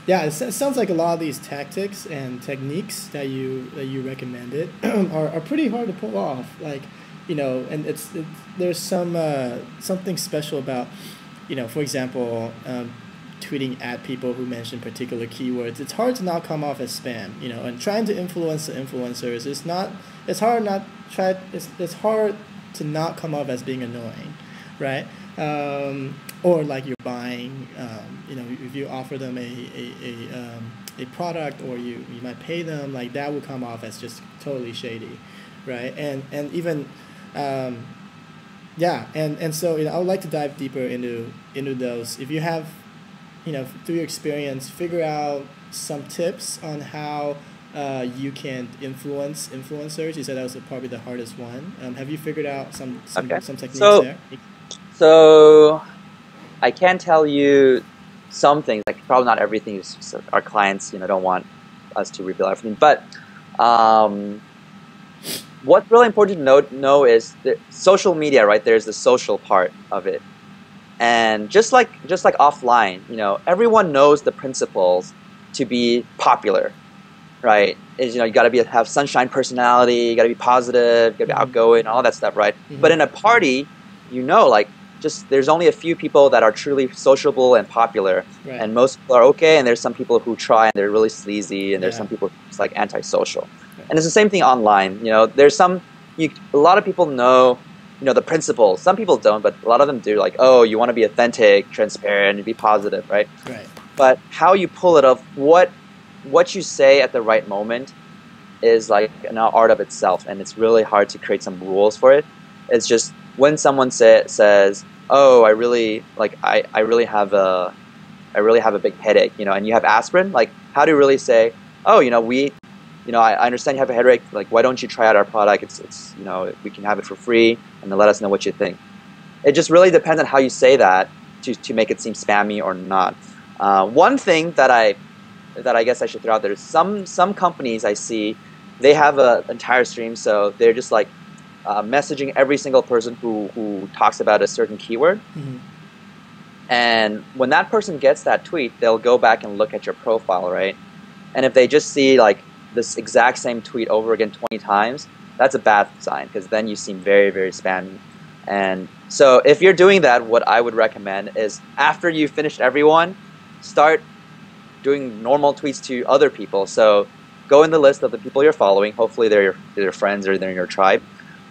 Yeah, it sounds like a lot of these tactics and techniques that you recommended are pretty hard to pull off. Like, and there's something special about, for example, tweeting at people who mention particular keywords. It's hard to not come off as spam, and trying to influence the influencers is not. It's hard not try. It's hard to not come off as being annoying, right? Or like you're buying, if you offer them a product, or you might pay them, like that would come off as just totally shady, right? And even yeah, and so I would like to dive deeper into those. If you have, through your experience, figure out some tips on how you can influence influencers. You said that was probably the hardest one. Have you figured out Okay. some techniques there? So I can tell you some things, like probably not everything. Our clients, don't want us to reveal everything. But what's really important to know is that social media, right? There's the social part of it, and just like offline, everyone knows the principles to be popular, right? Is you got to have sunshine personality, you got to be positive, you got to be outgoing, all that stuff, right? Mm-hmm. But in a party, like just there's only a few people that are truly sociable and popular, Right. and most people are okay, and there's some people who try and they're really sleazy, and there's some people who's like antisocial. Right. And it's the same thing online. There's a lot of people know, the principles. Some people don't, but a lot of them do. Like, oh, you want to be authentic, transparent, and be positive, right? Right. But how you pull it off, what you say at the right moment, is like an art of itself, and it's really hard to create some rules for it. It's just when someone says, "Oh, I really have a big headache," and you have aspirin. Like, how do you really say, "Oh, I understand you have a headache. Like, why don't you try out our product? It's we can have it for free, and then let us know what you think." It just really depends on how you say that to make it seem spammy or not. One thing that I guess I should throw out there is some companies I see, they have an entire stream, so they're just like messaging every single person who talks about a certain keyword. Mm-hmm. And when that person gets that tweet, they'll go back and look at your profile, right? And if they just see like this exact same tweet over again 20 times, that's a bad sign, because then you seem very, very spammy. And so if you're doing that, what I would recommend is after you finish everyone, start doing normal tweets to other people. So go in the list of the people you're following. Hopefully they're your friends or they're in your tribe.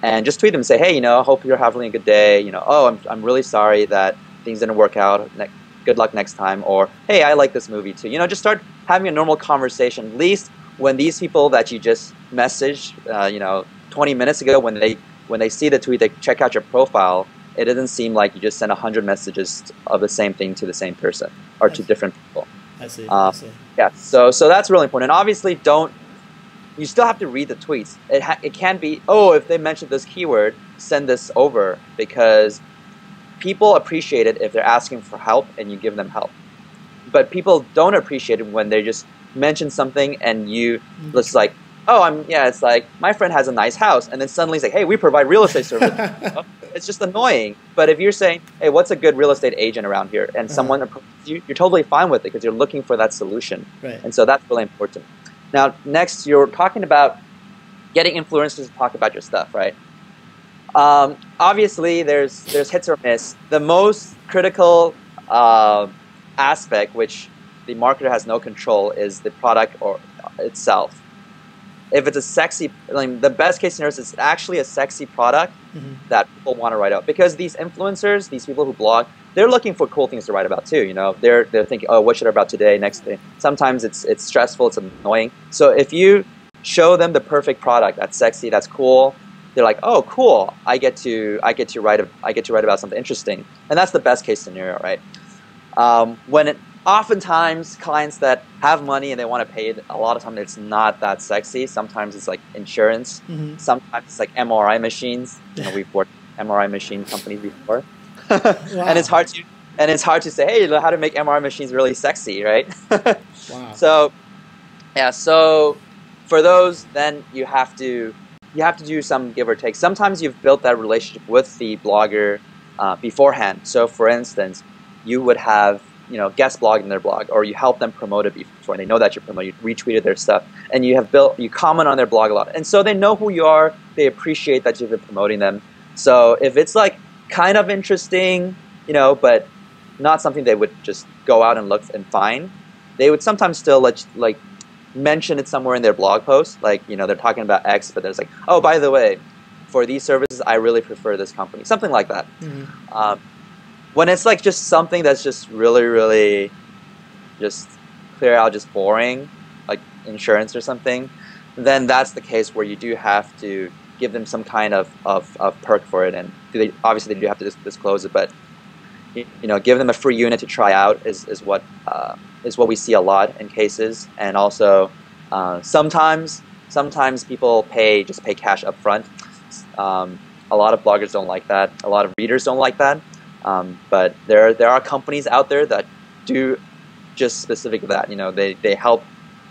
And just tweet them and say, hey, hope you're having a good day. Oh, I'm really sorry that things didn't work out. Good luck next time. Or, hey, I like this movie too. Just start having a normal conversation. At least when these people that you just messaged, 20 minutes ago, when they see the tweet, they check out your profile, it doesn't seem like you just sent 100 messages of the same thing to the same person or to different people. I see. Yeah, so that's really important. And obviously, you still have to read the tweets. It can't be, oh, if they mentioned this keyword, send this over, because people appreciate it if they're asking for help and you give them help. But people don't appreciate it when they just mention something and you just like, oh, it's like, my friend has a nice house, and then suddenly it's like, hey, we provide real estate services. It's just annoying. But if you're saying, hey, what's a good real estate agent around here, and someone approaches you, you're totally fine with it because you're looking for that solution. Right. And so that's really important. Now, next, you're talking about getting influencers to talk about your stuff, right? Obviously, there's hits or miss. The most critical aspect, which the marketer has no control, is the product or itself. If it's a sexy, the best case scenario is it's actually a sexy product that people want to write about. Because these influencers, these people who blog, they're looking for cool things to write about too. They're thinking, oh, what should I write about today, next day? Sometimes it's stressful, it's annoying. So if you show them the perfect product that's sexy, that's cool, they're like, oh, cool, I get to write about something interesting, and that's the best case scenario, right? Oftentimes, clients that have money and they want to pay it, a lot of times it's not that sexy. Sometimes it's like insurance. Sometimes it's like MRI machines. We've worked with MRI machine companies before. Wow. And it's hard to say, hey, how to make MRI machines really sexy, right? Wow. So for those, then you have to do some give or take. Sometimes you've built that relationship with the blogger beforehand. So for instance, you guest blogged in their blog, or you help them promote it before, and they know that you retweeted their stuff, and you comment on their blog a lot, and so they know who you are. They appreciate that you've been promoting them. So if it's like kind of interesting, but not something they would just go out and look and find, they would sometimes still like mention it somewhere in their blog post, like they're talking about X, but there's like, oh, by the way, for these services, I really prefer this company, something like that. Mm-hmm. When it's like just something that's just really, really just clear out, just boring, like insurance or something, then that's the case where you do have to give them some kind of perk for it, and obviously they do have to disclose it, but give them a free unit to try out is what we see a lot in cases. And also sometimes people pay cash up front. A lot of bloggers don't like that. A lot of readers don't like that. But there are companies out there that do just specific to that. They help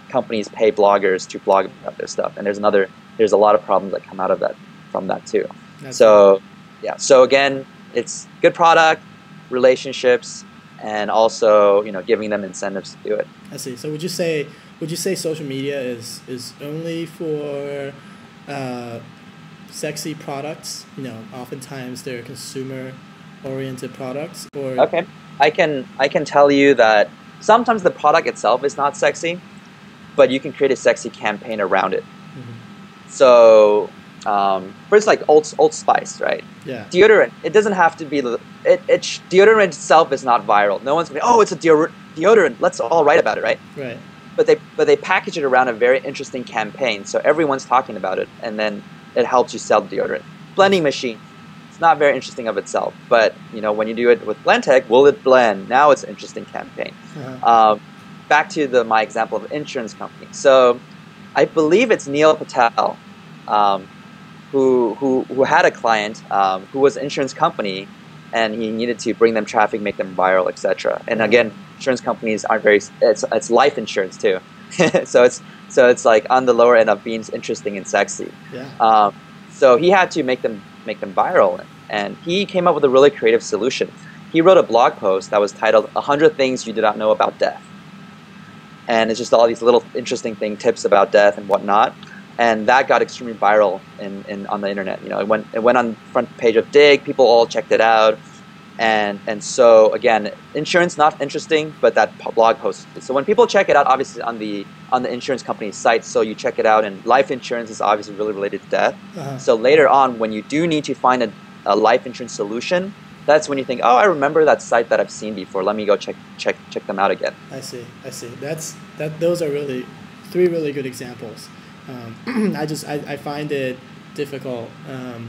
companies pay bloggers to blog about their stuff. And there's a lot of problems that come out of that from that too. So again, it's good product, relationships, and also giving them incentives to do it. I see. So would you say social media is only for sexy products? Oftentimes they're consumer oriented products, or okay, I can tell you that sometimes the product itself is not sexy, but you can create a sexy campaign around it. Mm-hmm. So for it's like Old Spice, right? Yeah. Deodorant. It doesn't have to be deodorant itself is not viral. No one's going, oh, it's a deodorant. Let's all write about it, right? Right. But they package it around a very interesting campaign, so everyone's talking about it, and then it helps you sell the deodorant. Blending machine. It's not very interesting of itself, but when you do it with Blendtec, will it blend? Now it's an interesting campaign. Uh-huh. Back to my example of insurance company. So I believe it's Neil Patel. Who had a client who was an insurance company, and he needed to bring them traffic, make them viral, etc. And again, insurance companies aren't very. It's life insurance too, so it's like on the lower end of being interesting and sexy. Yeah. So he had to make them viral, and he came up with a really creative solution. He wrote a blog post that was titled "100 Things You Did Not Know About Death," and it's just all these little interesting tips about death and whatnot. And that got extremely viral on the internet. It went on the front page of Dig. People all checked it out, and so again, insurance not interesting, but that blog post. So when people check it out, obviously on the insurance company's site, so you check it out, and life insurance is obviously really related to death. Uh-huh. So later on, when you do need to find a life insurance solution, that's when you think, oh, I remember that site that I've seen before. Let me go check them out again. I see. Those are really 3 really good examples. I find it difficult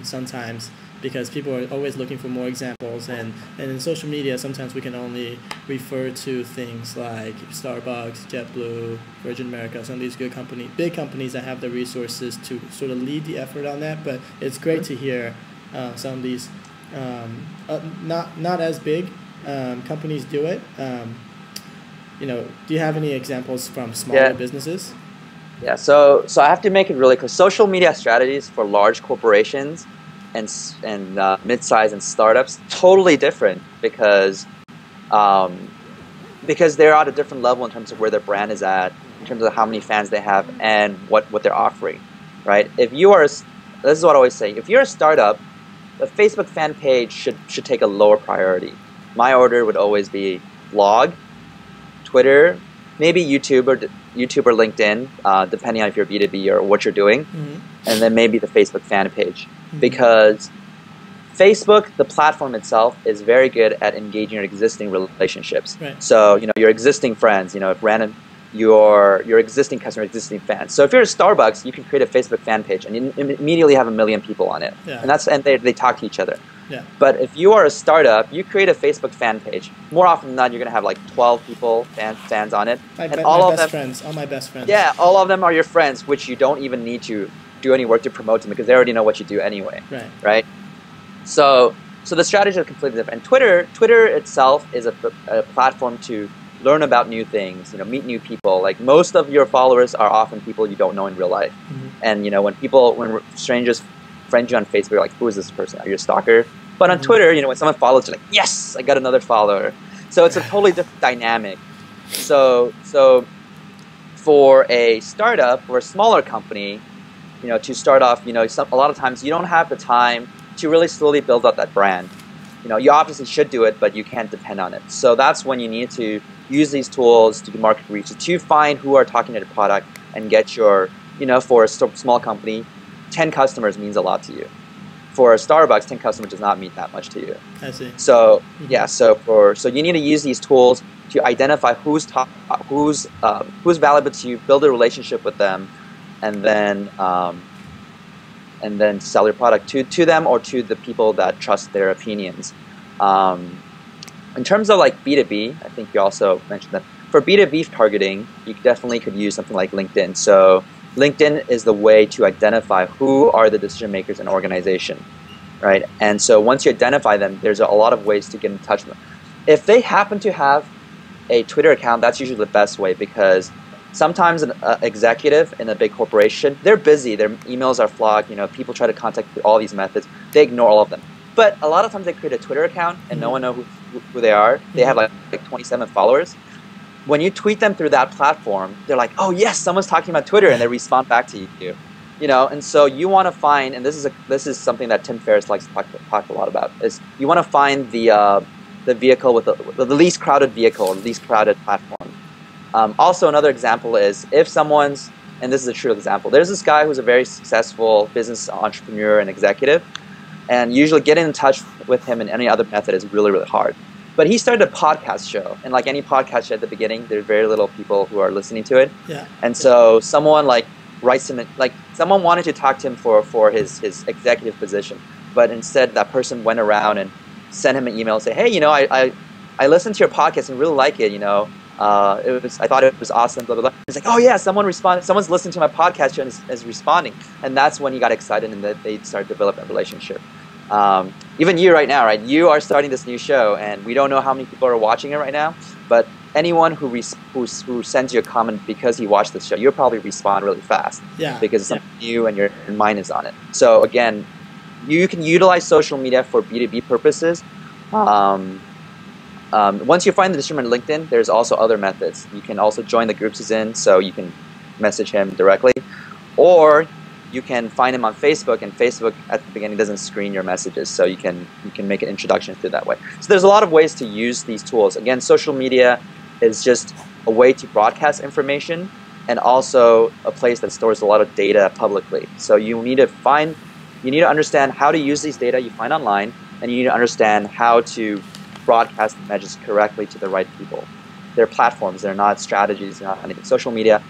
sometimes because people are always looking for more examples, and in social media sometimes we can only refer to things like Starbucks, JetBlue, Virgin America, some of these big companies that have the resources to sort of lead the effort on that. But it's great to hear some of these not as big companies do it. Do you have any examples from smaller businesses? Yeah, so I have to make it really clear. Social media strategies for large corporations and mid-size and startups totally different because they're at a different level in terms of where their brand is at, in terms of how many fans they have and what they're offering, right? This is what I always say. If you're a startup, the Facebook fan page should take a lower priority. My order would always be blog, Twitter, maybe YouTube or LinkedIn, depending on if you're B2B or what you're doing, and then maybe the Facebook fan page. Because Facebook, the platform itself, is very good at engaging your existing relationships. Right. So, your existing friends, if random, your existing customer, existing fans. So if you're a Starbucks, you can create a Facebook fan page and you immediately have 1 million people on it. Yeah. And they talk to each other. Yeah. But if you are a startup, you create a Facebook fan page. More often than not, you're going to have like 12 people, fans on it. All my best friends. Yeah, all of them are your friends, which you don't even need to do any work to promote them because they already know what you do anyway. Right? So the strategy is completely different. And Twitter itself is a platform to learn about new things, meet new people. Like most of your followers are often people you don't know in real life. And when strangers friend you on Facebook, you're like, who is this person? Are you a stalker? But on Twitter, when someone follows you, like, yes, I got another follower. So it's a totally different dynamic. So for a startup or a smaller company, to start off, a lot of times you don't have the time to really slowly build up that brand. You obviously should do it, but you can't depend on it. So that's when you need to use these tools to market reach, to find who are talking to the product and get your, for a small company, 10 customers means a lot to you. For a Starbucks, 10 customers does not mean that much to you. I see. So yeah, so you need to use these tools to identify who's valuable to you, build a relationship with them, and then sell your product to them or to the people that trust their opinions. In terms of like B2B, I think you also mentioned that for B2B targeting, you definitely could use something like LinkedIn. So LinkedIn is the way to identify who are the decision makers in an organization, right? And so once you identify them, there's a lot of ways to get in touch with them. If they happen to have a Twitter account, that's usually the best way, because sometimes an executive in a big corporation, they're busy, their emails are flogged, people try to contact through all these methods, they ignore all of them. But a lot of times they create a Twitter account and no one knows who they are. They have like 27 followers. When you tweet them through that platform, they're like, oh yes, someone's talking about Twitter, and they respond back to you. And so you want to find, and this is something that Tim Ferriss likes to talk a lot about, is you want to find the vehicle with the least crowded vehicle, or least crowded platform. Also, another example is if someone's, and this is a true example, there's this guy who's a very successful business entrepreneur and executive, and usually getting in touch with him in any other method is really, really hard. But he started a podcast show, and like any podcast show at the beginning, there's very little people who are listening to it. Yeah. And so someone writes him, someone wanted to talk to him for his executive position, but instead that person went around and sent him an email and say, hey, I listened to your podcast and really like it, I thought it was awesome, blah, blah, blah. He's like, oh yeah, someone's listening to my podcast show and is responding. And that's when he got excited and that they started developing a relationship. Even you right now, right? You are starting this new show, and we don't know how many people are watching it right now, but anyone who sends you a comment because he watched this show, you'll probably respond really fast. Yeah. Because it's something new and your mind is on it. So again, you can utilize social media for B2B purposes. Once you find the distributor on LinkedIn, there's also other methods. You can also join the groups he's in, so you can message him directly. Or you can find him on Facebook, and Facebook at the beginning doesn't screen your messages, so you can make an introduction through that way. So there's a lot of ways to use these tools. Again, social media is just a way to broadcast information, and also a place that stores a lot of data publicly. So you need to understand how to use these data you find online, and you need to understand how to broadcast the messages correctly to the right people. They're platforms, they're not strategies, they're not anything. Social media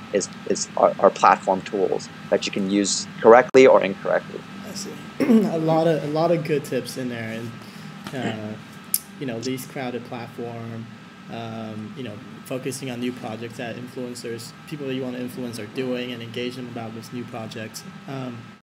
are platform tools that you can use correctly or incorrectly. I see. a lot of good tips in there, and least crowded platform, focusing on new projects that influencers, people that you want to influence, are doing, and engage them about this new project.